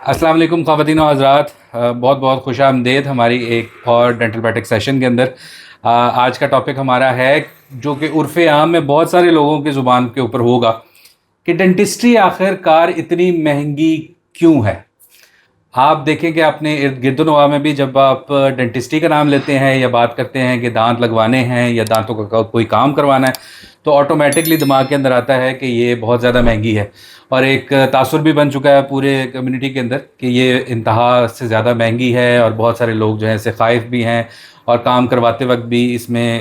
अस्सलाम वालेकुम ख़वातीन व हज़रात, बहुत बहुत खुश आमदेद हमारी एक और डेंटल प्रैक्टिस सेशन के अंदर। आज का टॉपिक हमारा है जो कि उर्फ़ आम में बहुत सारे लोगों की ज़ुबान के ऊपर होगा कि डेंटिस्ट्री आखिरकार इतनी महंगी क्यों है। आप देखें कि आपने इर्द गिर्दोनवा में भी जब आप डेंटिस्ट्री का नाम लेते हैं या बात करते हैं कि दांत लगवाने हैं या दांतों का कोई काम करवाना है, तो ऑटोमेटिकली दिमाग के अंदर आता है कि ये बहुत ज़्यादा महंगी है। और एक तासुर भी बन चुका है पूरे कम्युनिटी के अंदर कि ये इंतहा से ज़्यादा महंगी है और बहुत सारे लोग जो हैं इससे ख़ाइफ भी हैं और काम करवाते वक्त भी इसमें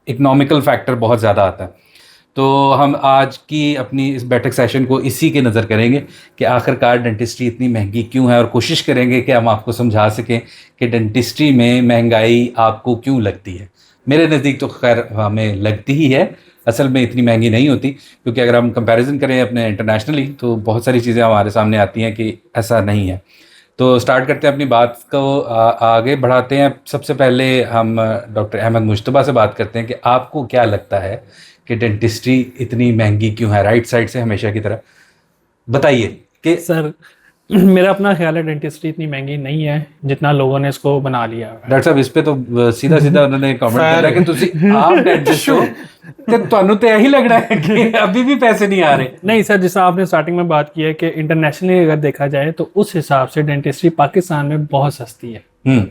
इकनॉमिकल फैक्टर बहुत ज़्यादा आता है। तो हम आज की अपनी इस बैठक सेशन को इसी के नज़र करेंगे कि आखिरकार डेंटिस्ट्री इतनी महंगी क्यों है और कोशिश करेंगे कि हम आपको समझा सकें कि डेंटिस्ट्री में महंगाई आपको क्यों लगती है। मेरे नज़दीक तो खैर हमें लगती ही है, असल में इतनी महंगी नहीं होती, क्योंकि अगर हम कंपैरिजन करें अपने इंटरनेशनली तो बहुत सारी चीज़ें हमारे सामने आती हैं कि ऐसा नहीं है। तो स्टार्ट करते हैं अपनी बात को, आगे बढ़ाते हैं। सबसे पहले हम डॉक्टर अहमद मुश्तबा से बात करते हैं कि आपको क्या लगता है कि डेंटिस्ट्री इतनी महंगी क्यों है। राइट साइड से हमेशा की तरह बताइए कि सर मेरा अपना ख्याल है डेंटिस्ट्री इतनी महंगी नहीं है जितना लोगों ने इसको बना लिया है। डॉक्टर साहब इस पे तो सीधा सीधा उन्होंने कमेंट किया कि ਤੁਸੀਂ आप डेंटिस्ट हो ਤੇ ਤੁਹਾਨੂੰ ਤੇ यही लग रहा है कि अभी भी पैसे नहीं आ रहे। नहीं सर, जैसा आपने स्टार्टिंग में बात की है कि इंटरनेशनली अगर देखा जाए तो उस हिसाब से डेंटिस्ट्री पाकिस्तान में बहुत सस्ती है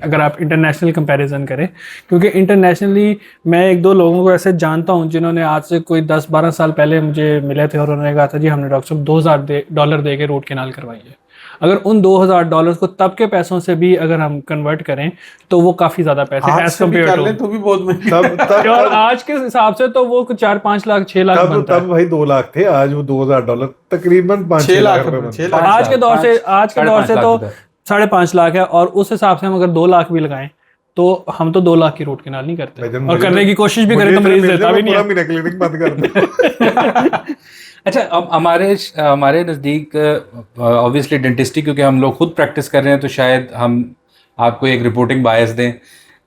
अगर आप इंटरनेशनल कंपैरिजन करें। क्योंकि इंटरनेशनली मैं एक दो लोगों को ऐसे जानता हूं जिन्होंने आज से कोई 10-12 साल पहले मुझे मिले थे और उन्होंने कहा था जी हमने डॉक्टर साहब $2000 दे के रूट कैनाल करवाई है। अगर उन $2000 को तब के पैसों से भी अगर हम कन्वर्ट करें तो वो काफी ज्यादा पैसे एज कम्पेयर तो भी बहुत तब और आज के हिसाब से तो वो 4-5 लाख 6 लाख बनता तब भाई 2 लाख थे, आज वो $2000 तकरीबन 5-6 लाख रुपए। आज के दौर से तो 5.5 लाख है। और उस हिसाब से हम अगर 2 लाख भी लगाएं तो हम तो 2 लाख की रूट कैनाल नहीं करते और करने की कोशिश भी करें तो मरीज देता भी नहीं है। क्लिनिक बंद कर दे। अच्छा, अब हमारे नज़दीक ऑब्वियसली डेंटिस्ट्री, क्योंकि हम लोग खुद प्रैक्टिस कर रहे हैं तो शायद हम आपको एक रिपोर्टिंग बायस दें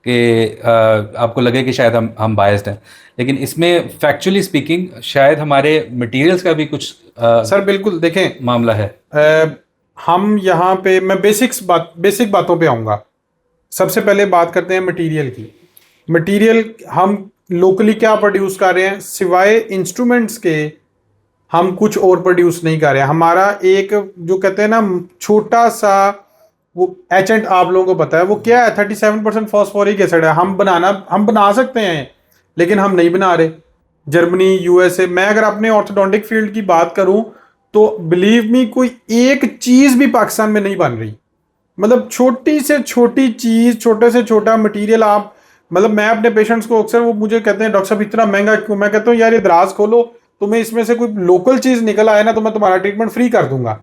कि आपको लगे कि शायद हम बायस्ड हैं, लेकिन इसमें फैक्चुअली स्पीकिंग शायद हमारे मटेरियल्स का भी कुछ सर बिल्कुल देखें मामला है। हम यहाँ पे मैं बेसिक बातों पे आऊँगा। सबसे पहले बात करते हैं मटेरियल की। मटेरियल हम लोकली क्या प्रोड्यूस कर रहे हैं, सिवाय इंस्ट्रूमेंट्स के हम कुछ और प्रोड्यूस नहीं कर रहे हैं। हमारा एक जो कहते हैं ना छोटा सा वो एचेंट, आप लोगों को पता है वो क्या है, 37% फॉस्फोरिक एसिड है। हम बना सकते हैं लेकिन हम नहीं बना रहे। जर्मनी, यूएसए, मैं अगर अपने ऑर्थोडोंटिक फील्ड की बात करूं तो बिलीव मी कोई एक चीज भी पाकिस्तान में नहीं बन रही। मतलब छोटी से छोटी चीज, छोटे से छोटा मटेरियल आप, मतलब मैं अपने पेशेंट्स को अक्सर वो मुझे कहते हैं डॉक्टर साहब इतना महंगा क्यों। मैं कहता हूँ यार ये दराज खोलो, तुम्हें इसमें से कोई लोकल चीज निकल आए ना तो मैं तुम्हारा ट्रीटमेंट फ्री कर दूंगा।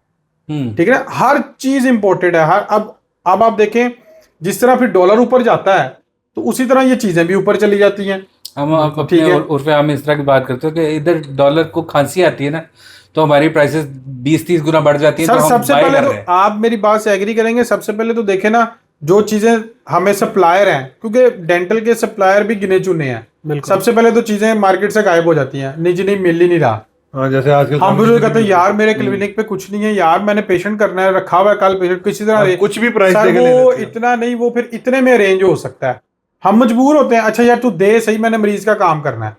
ठीक है ना, हर चीज इंपोर्टेड है। अब आप देखें जिस तरह फिर डॉलर ऊपर जाता है तो उसी तरह ये चीजें भी ऊपर चली जाती हैं। हम अपने उर्फ हम इस तरह की बात करते हैं कि इधर डॉलर को खांसी आती है ना तो हमारी प्राइसेस 20-30 गुना बढ़ जाती है। सर तो सबसे पहले तो आप मेरी बात से एग्री करेंगे, सबसे पहले तो देखें ना जो चीजें हमें सप्लायर हैं, क्योंकि डेंटल के सप्लायर भी गिने चुने हैं। सबसे पहले तो चीजें मार्केट से गायब हो जाती हैं, निजी नहीं मिल ही नहीं रहा। हाँ, जैसे आजकल हम भी कहते हैं यार मेरे क्लिनिक पे कुछ नहीं है, यार मैंने पेशेंट करना है, रखा हुआ है, कल पेशेंट किसी तरह कुछ भी प्राइस सर वो इतना नहीं, वो फिर इतने में अरेंज हो सकता है। हम मजबूर होते हैं, अच्छा यार तू दे सही, मैंने मरीज का काम करना है,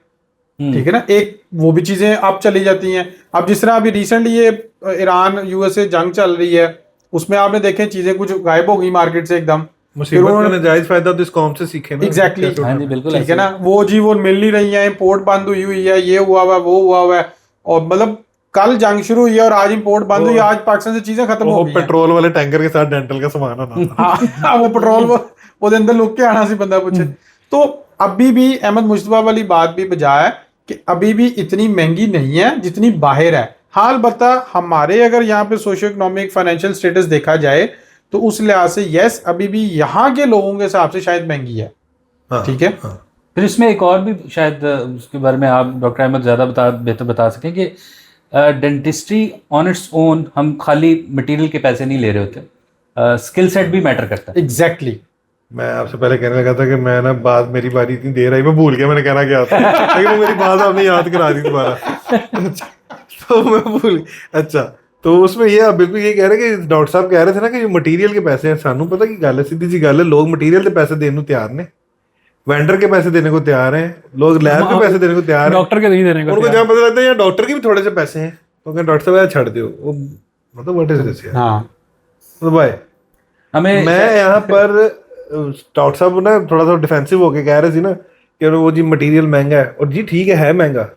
ठीक है ना। एक वो भी चीजें अब चली जाती हैं। अब जिस तरह अभी रिसेंटली ये ईरान यूएसए जंग चल रही है, उसमें आपने देखे चीजें कुछ गायब हो गई मार्केट से एकदम। जायज फायदा तो इस कौम से सीखे ना। एग्जैक्टली, बिल्कुल ठीक है ना। वो जी वो मिल नहीं रही है, इम्पोर्ट बंद हुई है, ये हुआ हुआ वो हुआ हुआ है। और मतलब कल जंग शुरू हुई है और आज इंपोर्ट बंद हुई, आज पाकिस्तान से चीजें खत्म हो गई। पेट्रोल वाले टैंकर के साथ डेंटल का सामान आना। हाँ, वो पेट्रोल वो अंदर लुक के आना सी बंदा पूछे। तो अभी भी अहमद मुश्तबा वाली बात भी बजाय कि अभी भी इतनी महंगी नहीं है जितनी बाहर है। हाल बता हमारे अगर यहाँ पे सोशियो इकोनॉमिक फाइनेंशियल स्टेटस देखा जाए तो उस लिहाज से यस अभी भी यहाँ के लोगों के हिसाब से शायद महंगी है। ठीक है। फिर इसमें एक और भी शायद उसके बारे में आप डॉक्टर अहमद ज़्यादा बेहतर बता सकें कि डेंटिस्ट्री ऑन इट्स ओन हम खाली मटेरियल के पैसे नहीं ले रहे होते, स्किल सेट भी मैटर करता है। एग्जैक्टली। मैं आपसे पहले कहने लगा था कि मैं ना बात, मेरी बारी इतनी देर आई मैं भूल गया मैंने कहना क्या था। लेकिन वो मेरी बात आपने याद करा दी दोबारा। तो मैं भूल। अच्छा, तो उसमें ये आप बिल्कुल ये कह रहे हैं कि डॉक्टर साहब कह रहे थे ना कि मटीरियल के पैसे हैं, सानू पता की गल है, सीधी सी गल है, लोग मटीरियल के पैसे देने को तैयार ने, वेंडर के पैसे देने को तैयार हैं, लोग लैब के पैसे देने को तैयार हैं, डॉक्टर के नहीं देने को उनको जहाँ पता लगता है यार डॉक्टर के भी थोड़े से पैसे हैं तो कहते डॉक्टर साहब यार छड़ दो वो, मतलब व्हाट इज दिस यार। हाँ तो भाई हमें मैं यहाँ पर डॉक्टर साहब ना थोड़ा सा डिफेंसिव होके कह रहे थे ना कि वो जी मटेरियल महंगा है, और जी ठीक है महंगा,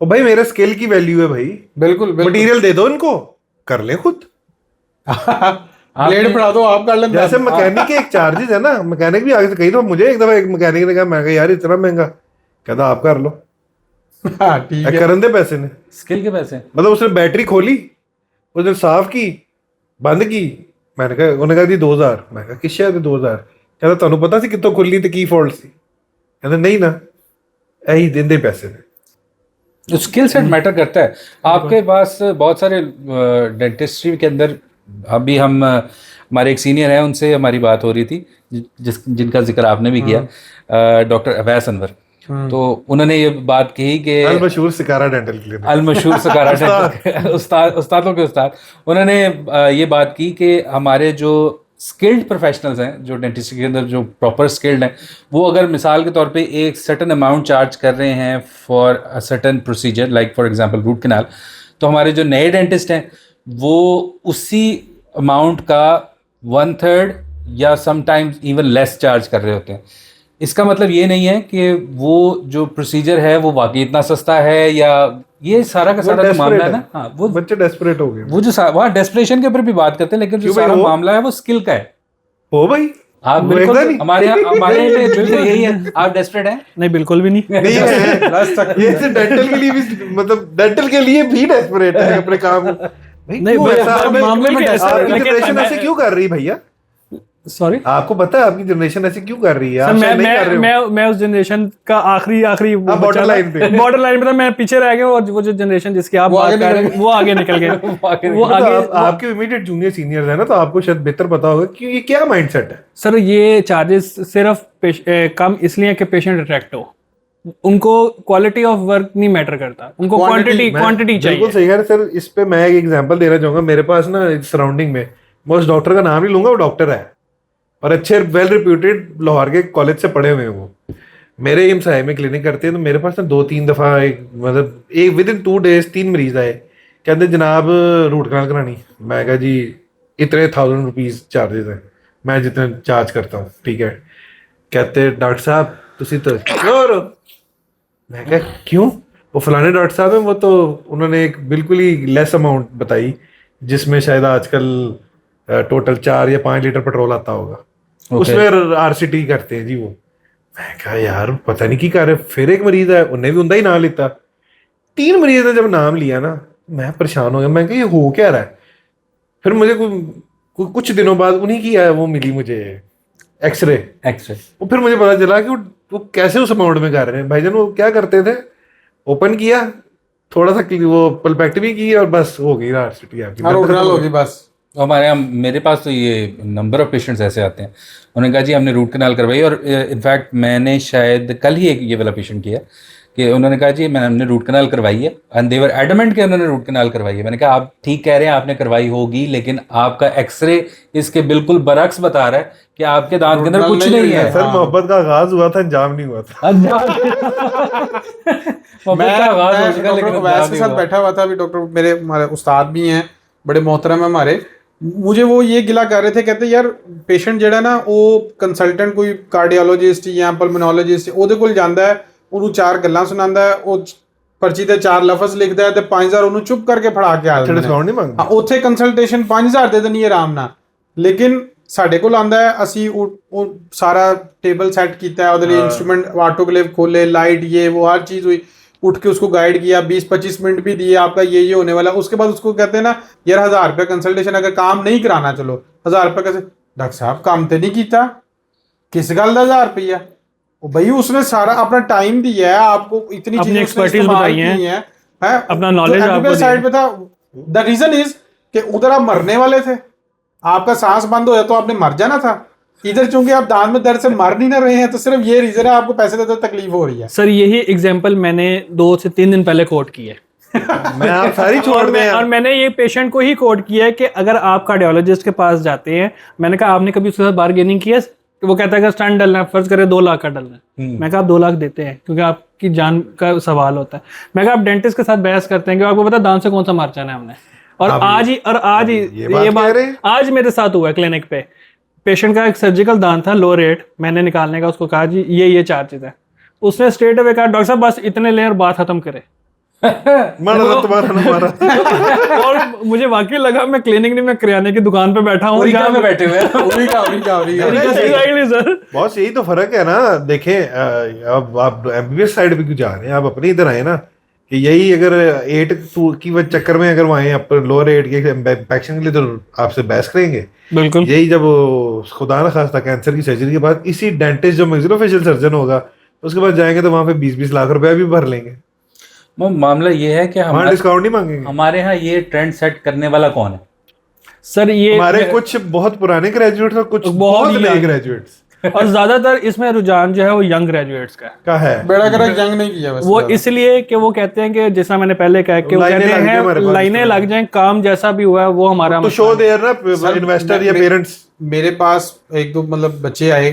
और भाई मेरे स्किल की वैल्यू है भाई, बिल्कुल मटेरियल दे दो इनको, कर ले खुद, ब्लेड पढ़ा दो आप कर लें। जैसे मैकेनिक के एक चार्जेस है ना, मैकेनिक भी आगे से कही तो मुझे एक दफा एक मैकेनिक ने कहा, मैं कहा यार इतना महंगा, कहता आप कर लो, हाँ ठीक है, करन दे पैसे ने, स्किल के पैसे। मतलब उसने बैटरी खोली, उसने साफ की, बंद की, मैंने कहा, उन्होंने कहा जी 2000, मैं कहा किस शहर 2000, कहता ਤੁਹਾਨੂੰ पता सी कितों खुली तो की फॉल्ट सी, कहता नहीं ना, यही देंदे पैसे ने। स्किल सेट मैटर करता है। आपके पास बहुत सारे डेंटिस्ट्री के अंदर, अभी हम हमारे एक सीनियर हैं उनसे हमारी बात हो रही थी जिनका जिक्र आपने भी किया, डॉक्टर अवैस अनवर, तो उन्होंने ये बात कही कि अलमशहूर सिकारा डेंटल क्लिनिक, अलमशहूर सिकारा डेंटल उस्तादों के उस्ताद, उन्होंने ये बात की कि हमारे जो स्किल्ड प्रोफेशनल्स हैं, जो डेंटिस्ट्री के अंदर जो प्रॉपर स्किल्ड हैं, वो अगर मिसाल के तौर पे एक सर्टन अमाउंट चार्ज कर रहे हैं for a certain procedure, like for example root canal, तो हमारे जो नए डेंटिस्ट हैं वो उसी अमाउंट का 1/3 या समटाइम्स इवन लेस चार्ज कर रहे होते हैं। इसका मतलब ये नहीं है कि वो जो प्रोसीजर है वो वाकई इतना सस्ता है, या ये सारा का सारा जो मामला है ना, हाँ वो बच्चे डेस्परेट हो गए, वो जो वहाँ डेस्परेशन के ऊपर भी बात करते हैं, लेकिन जो सारा मामला है वो स्किल का है। हो भाई आप बिल्कुल हमारे लिए बिल्कुल यही है। आप डेस्परेट हैं? नहीं बिल्कुल भी नहीं। नहीं है ये सिर्फ डेंटल के लिए भी, मतलब डेंटल के लिए भी डेस्परेट है अपने काम भाई, नहीं मामले में आपकी जनरेशन ऐसे क्यों कर रही भैया? सॉरी, आपको पता है आपकी जनरेशन ऐसे क्यों कर रही है? आप मैं नहीं कर रहे हो। मैं उस जनरेशन का आखिरी बॉर्डर लाइन पे था, मैं पीछे रह गया, और वो जो जनरेशन जिसकी आप बात कर रहे हैं वो आगे निकल गए। वो आगे आपके इमीडिएट जूनियर सीनियर्स है ना, तो आपको शायद बेहतर पता होगा कि ये क्या माइंडसेट है। सर ये चार्जेस सिर्फ कम इसलिए कि पेशेंट अट्रैक्ट हो, उनको क्वालिटी ऑफ वर्क नहीं मैटर करता, उनको क्वांटिटी चाहिए। बिल्कुल सही है सर। इस पे मैं एक एग्जांपल देना चाहूंगा। मेरे पास ना सराउंडिंग में, मैं उस डॉक्टर का नाम नहीं लूंगा, वो डॉक्टर है और अच्छे वेल रिप्यूटेड लाहौर के कॉलेज से पढ़े हुए हैं। वो मेरे एम्स आए में क्लिनिक करते हैं, तो मेरे पास ना 2-3 दफ़ा मतलब एक विद इन 2 days 3 मरीज आए, कहते जनाब रूट कनाल करानी। मैं कहा जी इतने 1000 रुपीज़ चार्जेस हैं, मैं जितने चार्ज करता हूँ ठीक है। कहते डॉक्टर साहब तुसी तो और मैं कहा क्यों? वो फलाने डॉक्टर साहब हैं, वो तो उन्होंने एक बिल्कुल ही लेस अमाउंट बताई जिसमें शायद आजकल टोटल 4 या 5 लीटर पेट्रोल आता होगा। उसमें आरसीटी करते हैं जी वो। मैं कहा यार पता नहीं की कर रहे। फिर एक मरीज है, उन्हें भी उनका ही नाम लिया। 3 मरीज ने जब नाम लिया ना, मैं परेशान हो गया। मैं कहा ये हो क्या रहा है? फिर मुझे कुछ दिनों बाद उन्हीं की वो मिली मुझे एक्सरे। वो फिर मुझे पता चला कि वो कैसे उस अमाउंट में कर रहे हैं। भाईजान वो क्या करते थे, ओपन किया, थोड़ा सा वो पल्पेक्टमी की और बस हो गई आरसीटी आपकी, हो गई बस। हमारे यहाँ मेरे पास तो ये नंबर ऑफ पेशेंट्स ऐसे आते हैं, उन्होंने कहा जी हमने रूट कनाल करवाई, और इनफैक्ट मैंने शायद कल ही एक ये वाला पेशेंट किया कि उन्होंने कहा जी हमने रूट कनाल करवाई है, एंड देवर एडमेंट के उन्होंने रूट कनाल करवाई है। मैंने कहा आप ठीक कह रहे हैं आपने करवाई होगी, लेकिन आपका एक्सरे इसके बिल्कुल बरक्स बता रहा है कि आपके दांत के अंदर कुछ नहीं है। सर मोहब्बत का आगाज हुआ था, अंजाम नहीं हुआ था। डॉक्टर वैस के साथ बैठा हुआ था अभी, डॉक्टर मेरे हमारे उस्ताद भी हैं, बड़े मोहतरम है हमारे। मुझे वो ये गिला कर रहे थे, कहते यार पेशेंट ਜਿਹੜਾ ਨਾ ਉਹ ਕੰਸਲਟੈਂਟ ਕੋਈ ਕਾਰਡੀਓਲੋਜਿਸਟ ਜਾਂ ਪਲਮੋਨੋਲੋਜਿਸਟ ਉਹਦੇ ਕੋਲ ਜਾਂਦਾ ਹੈ, ਉਹਨੂੰ 4 ਗੱਲਾਂ ਸੁਣਾਉਂਦਾ ਹੈ, ਉਹ ਪਰਚੀ ਤੇ 4 ਲਫ਼ਜ਼ ਲਿਖਦਾ ਹੈ ਤੇ 5000 ਉਹਨੂੰ ਚੁੱਪ ਕਰਕੇ ਫੜਾ ਕੇ ਆ ਜਾਂਦਾ ਹੈ। ਡਿਸਕਾਊਂਟ ਨਹੀਂ ਮੰਗਦਾ। ਉੱਥੇ ਕੰਸਲਟੇਸ਼ਨ 5000 ਦੇ ਦੇਣੀ ਆਰਾਮ ਨਾਲ, ਲੇਕਿਨ ਸਾਡੇ ਕੋਲ ਆਂਦਾ ਹੈ, ਅਸੀਂ ਉਹ ਸਾਰਾ ਟੇਬਲ ਸੈੱਟ ਕੀਤਾ ਹੈ, ਉਹਦੇ ਲਈ इंस्ट्रूमेंट ऑटोक्लेव खोले, लाइट ये वो हर चीज़ हुई, उठ के उसको गाइड किया, 20-25 मिनट भी दिए, आपका ये होने वाला। उसके बाद उसको कहते हैं ना यार 1000 रुपये कंसल्टेशन, अगर काम नहीं कराना चलो 1000 रुपये कैसे? डॉक्टर साहब काम तो नहीं किया, किस गल का 1000 रुपया? भाई उसने सारा अपना टाइम दिया है, आपको इतनी चीजें एक्सपर्टीज बताई है, अपना नॉलेज साइड पे था। द रीजन इज कि उधर आप मरने वाले थे, आपका सांस बंद हो जाए तो आपने मर जाना था। इधर चूंकि आप दांत में दर्द से मर नहीं ना रहे हैं, तो सिर्फ ये रीजन है आपको पैसे देते तकलीफ हो रही है। सर यही एग्जांपल मैंने 2 से 3 दिन पहले कोट की है। मैं आप सारी छोड़ और, दें और मैंने ये पेशेंट को ही कोट किया है कि अगर आप कार्डियोलॉजिस्ट के पास जाते हैं, मैंने कहा आपने कभी उसके साथ बार्गेनिंग की है? तो वो कहता है कि स्टंट डलना है, फर्ज करे 2 लाख का डलना है। मैं कहा आप 2 लाख देते हैं क्योंकि आपकी जान का सवाल होता है। मैं कहा आप डेंटिस्ट के साथ बहस करते हैं कि आपको पता है दांत से कौन सा मार जाना है हमने। और आज ही ये बात आज मेरे साथ हुआ है क्लिनिक पे। पेशेंट का एक सर्जिकल दांत था लो रेट, मैंने निकालने का उसको कहा जी ये चार्जेस है। उसने स्ट्रेट अवे कहा डॉक्टर साहब बस इतने लें और बात खत्म करे। मारा तुम्हारा ना मारा। और मुझे वाकई लगा मैं क्लिनिक नहीं, मैं किराने की दुकान पे बैठा हूँ जहाँ में बैठे हुए हैं। Exactly, sir। बॉस यही तो फर्क है ना। देखें अब आप एमबीबीएस साइड पे क्यों जा रहे हैं, आप अपने इधर आए ना कि यही अगर 8 की वजह चक्कर में अगर वहाँ आप लोअर 8 के इंफेक्शन के लिए तो आपसे बहस करेंगे। बिल्कुल यही जब खुदा ना खास्ता कैंसर की सर्जरी के बाद इसी डेंटिस्ट जो मैक्सिलोफेशियल सर्जन होगा उसके बाद जाएंगे तो वहाँ पे 20-20 लाख रुपया भी भर लेंगे। मामला ये है कि वहाँ डिस्काउंट नहीं मांगेंगे। हमारे यहाँ ये ट्रेंड सेट करने वाला कौन है? सर ये हमारे कुछ बहुत पुराने ग्रेजुएट्स और कुछ बहुत नए ग्रेजुएट्स, और ज्यादातर इसमें रुझान जो है वो यंग ग्रेजुएट्स का है। बेड़ा गर्क जंग नहीं किया वैसे वो इसलिए कि वो कहते हैं कि जैसा मैंने पहले कहा कि वो कहते हैं लाइनें लग जाएं, काम जैसा भी हुआ है वो हमारा तो शो देयर ना इन्वेस्टर या पेरेंट्स। मेरे पास 1-2 मतलब बच्चे आए,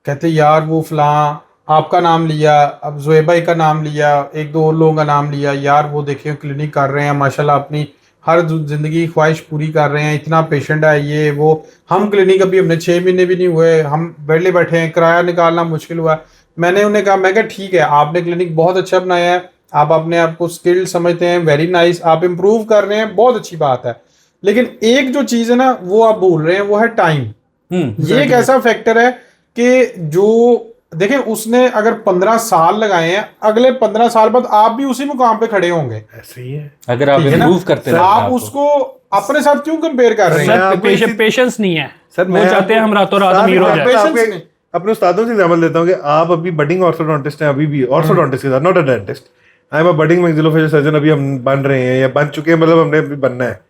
कहते यार वो फलां आपका नाम लिया, अब ज़ुएबाई का नाम लिया, 1-2 और लोगों का नाम लिया, यार वो देखिए क्लिनिक कर रहे हैं माशाल्लाह, अपनी हर जिंदगी ख्वाहिश पूरी कर रहे हैं, इतना पेशेंट है ये वो। हम क्लिनिक अभी हमने 6 महीने भी नहीं हुए, हम बैठे बैठे हैं, किराया निकालना मुश्किल हुआ। मैंने उन्हें कहा, मैं कहा ठीक है आपने क्लिनिक बहुत अच्छा बनाया है, आप अपने आप को स्किल्ड समझते हैं, वेरी नाइस, आप इम्प्रूव कर रहे हैं, बहुत अच्छी बात है। लेकिन एक जो चीज़ है ना वो आप भूल रहे हैं, वो है टाइम। ये एक ऐसा फैक्टर है कि जो देखें उसने अगर 15 साल लगाए हैं, अगले 15 साल बाद आप भी उसी मुकाम पे खड़े होंगे। ऐसे ही है अगर आप इम्प्रूव करते हैं। आप उसको अपने साथ क्यों कंपेयर कर रहे हैं? पेशेंस नहीं है सर। वो चाहते हैं हम रातों रात अमीर हो जाए। अपने उस्तादों से एग्जांपल देता हूँ कि आप अभी बडिंग ऑर्थोडोंटिस्ट हैं, अभी भी ऑर्थोडोंटिस्ट के साथ, not a dentist. I am a budding maxillofacial surgeon, अभी हम बन रहे हैं या बन चुके हैं, मतलब हमने अभी बनना है।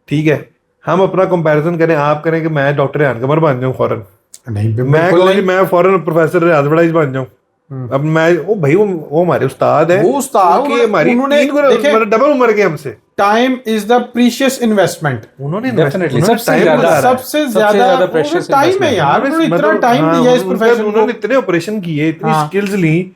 ठीक है, हम अपना कंपैरिजन करें, आप करें कि मैं डॉक्टर रेहान कमर बन जाऊं फौरन, मैं फौरन प्रोफेसर रियाज बड़ाइच बन जाऊं। अब मैं वो भाई वो हमारे उस्ताद है, वो उस्ताद हमारी डबल उम्र के हमसे। Time is the precious investment. उन्होंने सबसे ज्यादा प्रीशियस टाइम है यार। उन्होंने इतना टाइम दिया इस प्रोफेशन को, उन्होंने इतने ऑपरेशन किए, इतनी स्किल्स ली।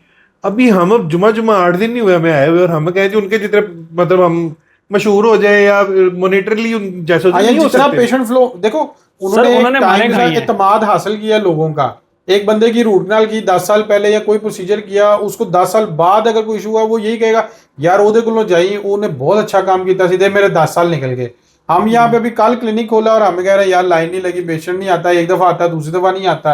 अभी हम अब जुमा 8 दिन नहीं हुए हमें आए हुए, और हम कहें उनके जितने मतलब हम मशहूर हो जाए या मॉनिटरली जैसे जितना पेशेंट फ्लो देखो, उन्होंने इत्मीनान हासिल किया लोगों का। एक बंदे की रूट कनाल की 10 साल पहले या कोई प्रोसीजर किया, उसको 10 साल बाद अगर कोई इशू हुआ, वो यही कहेगा यार ओदे को जाइए, उन्हें बहुत अच्छा काम किया, सीधे मेरे 10 साल निकल गए। हम यहाँ पे अभी कल क्लिनिक खोला और हमें कह रहे हैं यार लाइन नहीं लगी, पेशेंट नहीं आता, एक दफा आता दूसरी दफा नहीं आता।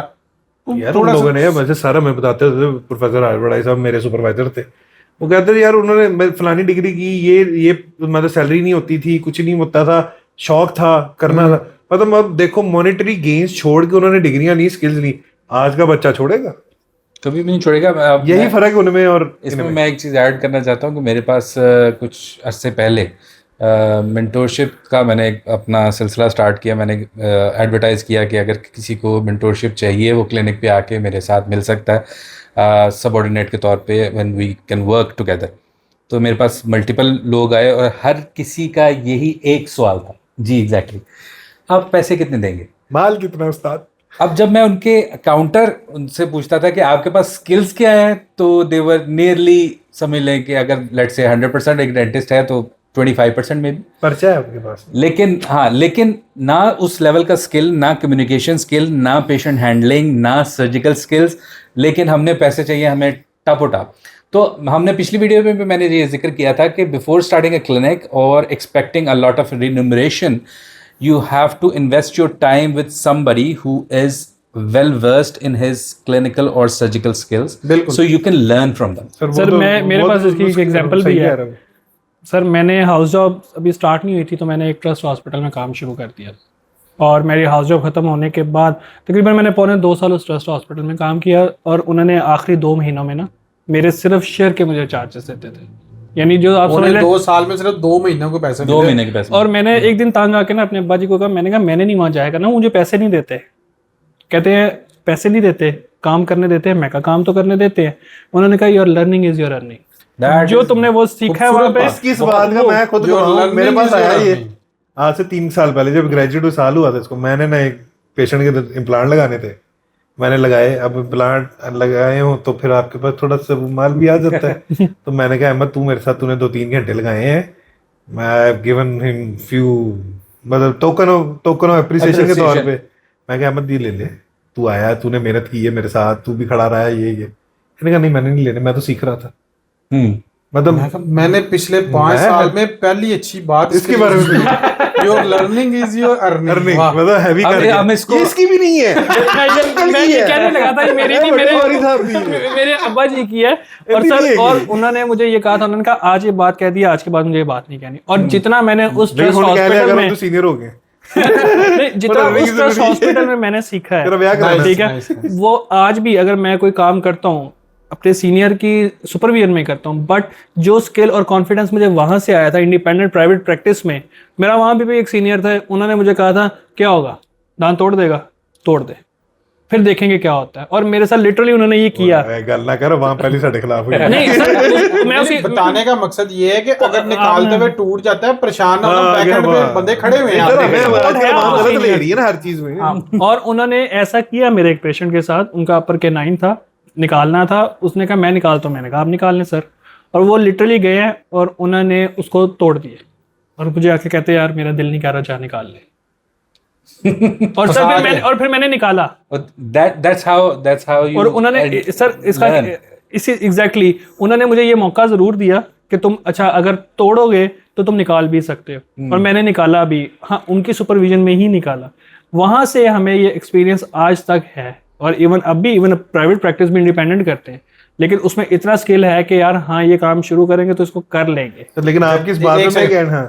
यार उन लोगों ने वैसे सारा मैं बताते थे, प्रोफेसर आरबड़ाई साहब मेरे सुपरवाइजर थे, वो कहते थे यार उन्होंने फलानी डिग्री की, ये मतलब सैलरी नहीं होती थी, कुछ नहीं होता था, शौक था करना था। मतलब अब देखो मॉनेटरी गेन्स छोड़ के उन्होंने डिग्रियां ली, स्किल्स ली। आज का बच्चा छोड़ेगा? कभी भी नहीं छोड़ेगा। यही फर्क है उनमें और इसमें मैं एक चीज़ ऐड करना चाहता हूँ कि मेरे पास कुछ अर्से पहले मेंटोरशिप का मैंने अपना सिलसिला स्टार्ट किया। मैंने एडवर्टाइज़ किया कि अगर किसी को मेंटोरशिप चाहिए वो क्लिनिक पे आके मेरे साथ मिल सकता है सबऑर्डिनेट के तौर पे, when we can work together. तो मेरे पास मल्टीपल लोग आए और हर किसी का यही एक सवाल था, जी एग्जैक्टली, आप पैसे कितने देंगे, माल कितना उस्ताद। अब जब मैं उनके काउंटर उनसे पूछता था कि आपके पास स्किल्स क्या है, तो देवर नियरली समझ लें कि अगर लेट्स से 100% एक डेंटिस्ट है तो 25% में भी पर्चा है आपके पास। लेकिन ना उस लेवल का स्किल, ना कम्युनिकेशन स्किल, ना पेशेंट हैंडलिंग, ना सर्जिकल स्किल्स, लेकिन हमने पैसे चाहिए हमें टापोटाप। तो हमने पिछली वीडियो में भी मैंने ये जिक्र किया था कि बिफोर स्टार्टिंग अ क्लिनिक और expecting a lot of remuneration, you have to invest your time with somebody who is well versed in his clinical or surgical skills, so you can learn from them. Sir मेरे पास इसकी एक example भी है। Sir मैंने house job अभी start नहीं हुई थी तो मैंने एक ट्रस्ट हॉस्पिटल में काम शुरू कर दिया, और मेरी हाउस जॉब ख़त्म होने के बाद तकरीबन मैंने 2.25 साल उस ट्रस्ट हॉस्पिटल में काम किया, और उन्होंने आखिरी 2 महीनों में ना मेरे सिर्फ शेयर के मुझे चार्जेस देते थे। यानी जो आप समझ लें 2 साल में सिर्फ 2 महीनों के पैसे, 2 महीने के पैसे। और मैंने एक दिन तांग आके ना अपने अब्बा जी को कहा, मैंने कहा मैंने नहीं वहाँ जाया करना, मुझे पैसे नहीं देते। कहते हैं पैसे नहीं देते, काम करने देते हैं। मैं कहा काम तो करने देते हैं। उन्होंने कहा your learning is your earning. जो तुमने वो सीखा है वहाँ पे। किस बात का मैं खुद मेरे पास आया ये आज से 3 साल पहले, जब ग्रेजुएट साल हुआ था इसको, मैंने ना एक पेशेंट के इम्प्लांट लगाने थे, मैंने लगाए। अब इम्प्लांट लगाए हो तो फिर आपके पास थोड़ा सा माल भी आ जाता है तो मैंने कहा अहमद तू मेरे साथ, तूने 2-3 घंटे लगाए हैं, मैं गिवन हिम फ्यू मतलब टोकन ऑफ एप्रिसिएशन के तौर पे। मैं कहा अहमद ये ले ले, तू आया, तूने मेहनत की है मेरे साथ, तू भी खड़ा रहा है, ये मैंने कहा नहीं मैंने नहीं लेने, मैं तो सीख रहा था। मतलब मैंने पिछले 5 साल में पहली अच्छी बात इसके बारे में your learning is your earning. मतलब हैवी करके हम इसको इसकी भी नहीं है मैं ये कहने लगा था मेरी नहीं, मेरे अब्बा जी की है। और सर और उन्होंने मुझे ये कहा था, उन्होंने कहा आज ये बात कह दी, आज के बाद मुझे ये बात नहीं कहनी। और जितना मैंने उस ट्रस्ट हॉस्पिटल में सीनियर हो गए जितना उस ट्रस्ट हॉस्पिटल में मैंने सीखा है, ठीक है, वो आज भी अगर मैं कोई काम करता हूँ अपने सीनियर की सुपरविजन में करता हूँ, बट जो स्किल और कॉन्फिडेंस मुझे वहां से आया था इंडिपेंडेंट प्राइवेट प्रैक्टिस में, मेरा वहां भी एक सीनियर था, उन्होंने मुझे कहा था क्या होगा, दांत तोड़ देगा, तोड़ दे, फिर देखेंगे क्या होता है। और मेरे साथ लिटरली उन्होंने ये किया। गल ना कर, वहां पहले साडे खिलाफ हुई। नहीं सर, मैं उसी बताने का मकसद ये है कि अगर निकालते हुए टूट जाता है, परेशान ना हो, बैकएंड पे बंदे खड़े हुए हैं ले रही है ना हर चीज में। और उन्होंने ऐसा किया मेरे एक पेशेंट के साथ, उनका अपर के9 था, निकालना था, उसने कहा मैं निकालता हूँ, मैंने कहा आप निकाल लें सर। और वो लिटरली गए हैं और उन्होंने उसको तोड़ दिए और मुझे आके कहते यार मेरा दिल नहीं कर रहा, जा निकाल ले। और सर फिर मैंने निकाला। that's how you और उन्होंने सर इसका इसी एग्जैक्टली उन्होंने मुझे ये मौका जरूर दिया कि तुम अच्छा अगर तोड़ोगे तो तुम निकाल भी सकते हो। और मैंने निकाला भी, हाँ उनकी सुपरविजन में ही निकाला। वहां से हमें ये एक्सपीरियंस आज तक है। और इवन प्राइवेट प्रैक्टिस भी इंडिपेंडेंट करते हैं, लेकिन उसमें इतना स्किल है कि यार हाँ ये काम शुरू करेंगे तो इसको कर लेंगे। लेकिन आपकी इस बात में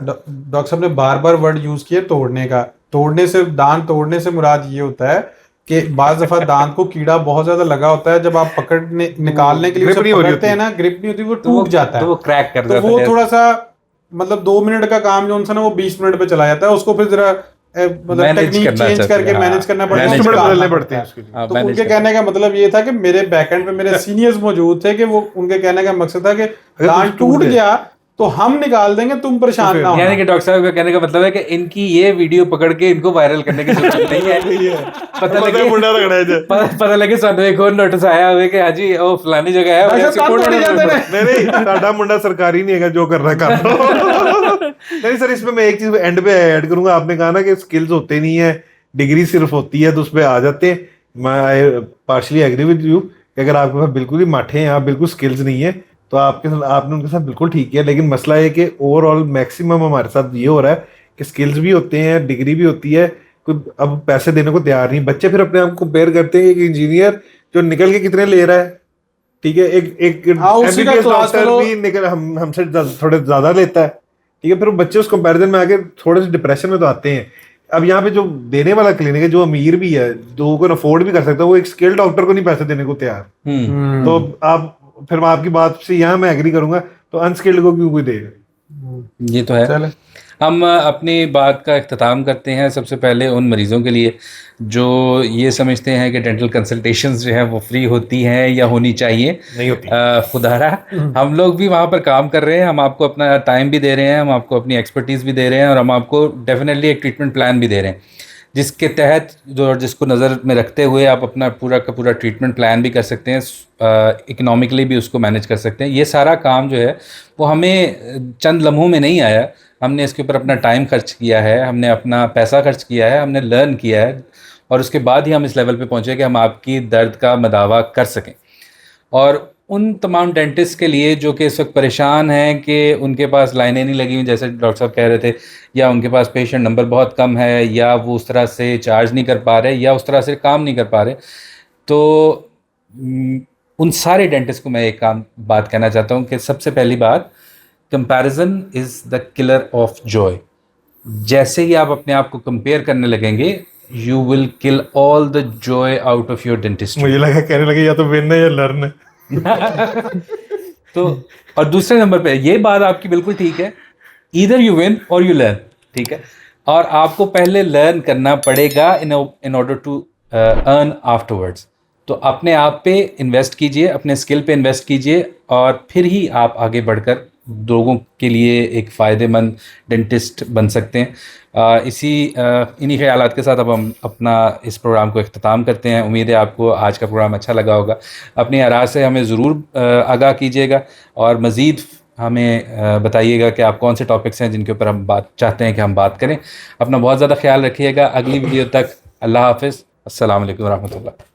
डॉक्टर साहब ने बार वर्ड यूज किया तोड़ने का। तोड़ने से, दांत तोड़ने से मुराद ये होता है कि बाज दफा दांत को कीड़ा बहुत ज्यादा लगा होता है, जब आप पकड़ने निकालने के लिए उसे पकड़ते हैं ना, ग्रिप नहीं होती, वो टूट जाता है, तो वो क्रैक कर जाता है। तो वो थोड़ा सा मतलब 2 मिनट का काम जो उनसे ना वो 20 मिनट पे चला जाता है, उसको फिर जरा मतलब टेक्निक चेंज करके मैनेज करना पड़ता है, बदलने पड़ते हैं। तो उनके कहने का मतलब ये था कि मेरे बैकएंड पे मेरे सीनियर्स मौजूद थे कि वो उनके कहने का मकसद था कि दांत टूट गया तो हम निकाल देंगे, तुम परेशान ना हो। यानी कि डॉक्टर साहब का कहने का मतलब है कि इनकी ये वीडियो पकड़ के इनको वायरल करने की जरूरत नहीं है। पता लगे सानू एक और नोटिस आया हुआ कि हाजी ओ फलानी जगह है, नहीं साडा मुंडा सरकारी नहीं है जो कर रहा है कर। नहीं सर, इसमें मैं एक चीज एंड पे ऐड करूंगा। आपने कहा ना कि स्किल्स होते नहीं है, डिग्री सिर्फ होती है तो उस पर आ जाते हैं। मैं पार्शली एग्री विद यू कि अगर आपके पास बिल्कुल ही माठे हैं, आप बिल्कुल स्किल्स नहीं है, तो आपने उनके साथ बिल्कुल ठीक किया। लेकिन मसला है कि ओवरऑल मैक्सिमम हमारे साथ ये हो रहा है कि स्किल्स भी होते हैं, डिग्री भी होती है, कोई अब पैसे देने को तैयार नहीं। बच्चे फिर अपने आप को कंपेयर करते हैं, एक इंजीनियर जो निकल के कितने ले रहा है, ठीक है, एक एमबीबीएस डॉक्टर भी निकल हमसे थोड़े ज्यादा लेता है, ठीक है। फिर बच्चे उस कंपैरिजन में आके थोड़े से डिप्रेशन में तो आते हैं। अब यहाँ पे जो देने वाला क्लिनिक है, जो अमीर भी है, जो को अफोर्ड भी कर सकता है, वो एक स्किल्ड डॉक्टर को नहीं पैसे देने को तैयार। तो आप फिर मैं आपकी बात से यहाँ मैं एग्री करूंगा, तो अनस्किल्ड को क्यों कोई देगा। ये तो है। हम अपनी बात का इख्तिताम करते हैं सबसे पहले उन मरीज़ों के लिए जो ये समझते हैं कि डेंटल कंसल्टेशंस जो है वो फ्री होती हैं या होनी चाहिए। नहीं होती। खुदारा हम लोग भी वहाँ पर काम कर रहे हैं, हम आपको अपना टाइम भी दे रहे हैं, हम आपको अपनी एक्सपर्टीज़ भी दे रहे हैं, और हम आपको डेफिनेटली एक ट्रीटमेंट प्लान भी दे रहे हैं, जिसके तहत जिसको नज़र में रखते हुए आप अपना पूरा का पूरा ट्रीटमेंट प्लान भी कर सकते हैं, इकोनॉमिकली भी उसको मैनेज कर सकते हैं। ये सारा काम जो है वो हमें चंद लम्हों में नहीं आया, हमने इसके ऊपर अपना टाइम खर्च किया है, हमने अपना पैसा खर्च किया है, हमने लर्न किया है, और उसके बाद ही हम इस लेवल पे पहुँचे कि हम आपकी दर्द का मदावा कर सकें। और उन तमाम डेंटिस्ट के लिए जो कि इस वक्त परेशान हैं कि उनके पास लाइनें नहीं लगी हुई, जैसे डॉक्टर साहब कह रहे थे, या उनके पास पेशेंट नंबर बहुत कम है, या वो उस तरह से चार्ज नहीं कर पा रहे, या उस तरह से काम नहीं कर पा रहे, तो उन सारे डेंटिस्ट को मैं एक बात कहना चाहता हूँ कि सबसे पहली बात, comparison is the killer of Joy. जैसे ही आप अपने आप को कंपेयर करने लगेंगे, you will kill all the Joy out of your dentist. मुझे लगा कहने लगे या तो विन है या लर्न है। तो और दूसरे नंबर पे ये बात आपकी बिल्कुल ठीक है, either you win or you learn, ठीक है। और आपको पहले लर्न करना पड़ेगा in order to earn afterwards, तो अपने आप पे इन्वेस्ट कीजिए, अपने स्किल पे इन्वेस्ट कीजिए, और फिर ही आप आगे बढ़कर लोगों के लिए एक फ़ायदेमंद डेंटिस्ट बन सकते हैं। इन्हीं ख्यालात के साथ अब हम अपना इस प्रोग्राम को इख्तिताम करते हैं। उम्मीद है आपको आज का प्रोग्राम अच्छा लगा होगा। अपनी आराज़ से हमें ज़रूर आगाह कीजिएगा, और मज़ीद हमें बताइएगा कि आप कौन से टॉपिक्स हैं जिनके ऊपर हम बात चाहते हैं कि हम बात करें। अपना बहुत ज़्यादा ख्याल रखिएगा। अगली वीडियो तक अल्लाह हाफ़िज़। अस्सलाम वालेकुम रहमतुल्लाह।